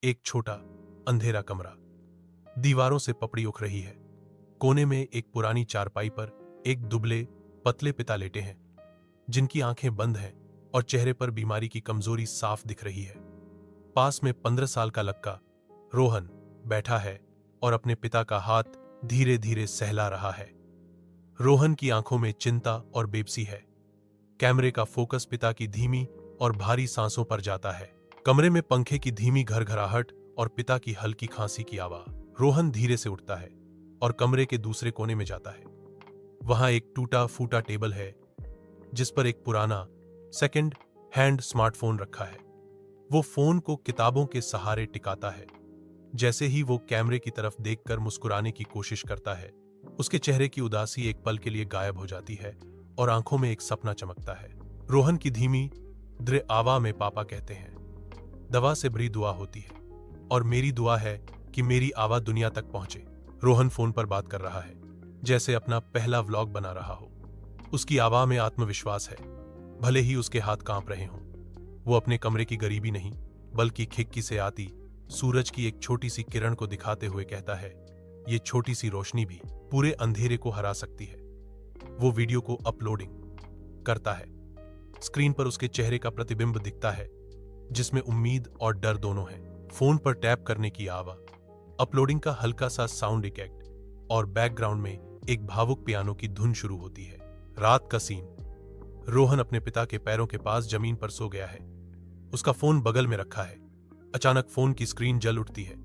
एक छोटा अंधेरा कमरा, दीवारों से पपड़ी उख रही है। कोने में एक पुरानी चारपाई पर एक दुबले पतले पिता लेटे हैं, जिनकी आंखें बंद हैं और चेहरे पर बीमारी की कमजोरी साफ दिख रही है। पास में 15 साल का लड़का रोहन बैठा है और अपने पिता का हाथ धीरे धीरे सहला रहा है। रोहन की आंखों में चिंता और बेबसी है। कैमरे का फोकस पिता की धीमी और भारी सांसों पर जाता है। कमरे में पंखे की धीमी घरघराहट और पिता की हल्की खांसी की आवाज। रोहन धीरे से उठता है और कमरे के दूसरे कोने में जाता है। वहां एक टूटा फूटा टेबल है, जिस पर एक पुराना सेकंड हैंड स्मार्टफोन रखा है। वो फोन को किताबों के सहारे टिकाता है। जैसे ही वो कैमरे की तरफ देखकर मुस्कुराने की कोशिश करता है, उसके चेहरे की उदासी एक पल के लिए गायब हो जाती है और आंखों में एक सपना चमकता है। रोहन की धीमी दृढ़ आवाज में पापा कहते हैं, दवा से भरी दुआ होती है और मेरी दुआ है कि मेरी आवाज दुनिया तक पहुंचे। रोहन फोन पर बात कर रहा है, जैसे अपना पहला व्लॉग बना रहा हो। उसकी आवाज में आत्मविश्वास है, भले ही उसके हाथ कांप रहे हों। वो अपने कमरे की गरीबी नहीं, बल्कि खिड़की से आती सूरज की एक छोटी सी किरण को दिखाते हुए कहता है, ये छोटी सी रोशनी भी पूरे अंधेरे को हरा सकती है। वो वीडियो को अपलोडिंग करता है। स्क्रीन पर उसके चेहरे का प्रतिबिंब दिखता है, जिसमें उम्मीद और डर दोनों हैं। फोन पर टैप करने की आवाज, अपलोडिंग का हल्का सा साउंड इफेक्ट और बैकग्राउंड में एक भावुक पियानो की धुन शुरू होती है। रात का सीन। रोहन अपने पिता के पैरों के पास जमीन पर सो गया है। उसका फोन बगल में रखा है। अचानक फोन की स्क्रीन जल उठती है।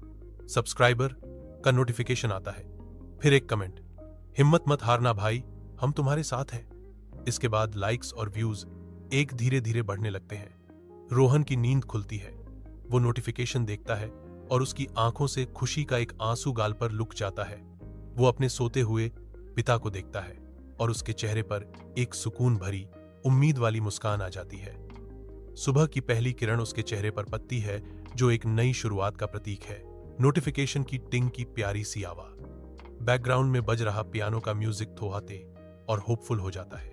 सब्सक्राइबर का नोटिफिकेशन आता है। फिर एक कमेंट, हिम्मत मत हारना भाई, हम तुम्हारे साथ हैं। इसके बाद लाइक्स और व्यूज एक धीरे धीरे बढ़ने लगते हैं। रोहन की नींद खुलती है। वो नोटिफिकेशन देखता है और उसकी आंखों से खुशी का एक आंसू गाल पर लुक जाता है। वो अपने सोते हुए पिता को देखता है और उसके चेहरे पर एक सुकून भरी उम्मीद वाली मुस्कान आ जाती है। सुबह की पहली किरण उसके चेहरे पर पड़ती है, जो एक नई शुरुआत का प्रतीक है। नोटिफिकेशन की टिंग की प्यारी सी आवाज, बैकग्राउंड में बज रहा पियानो का म्यूजिक थोहाते और होपफुल हो जाता है।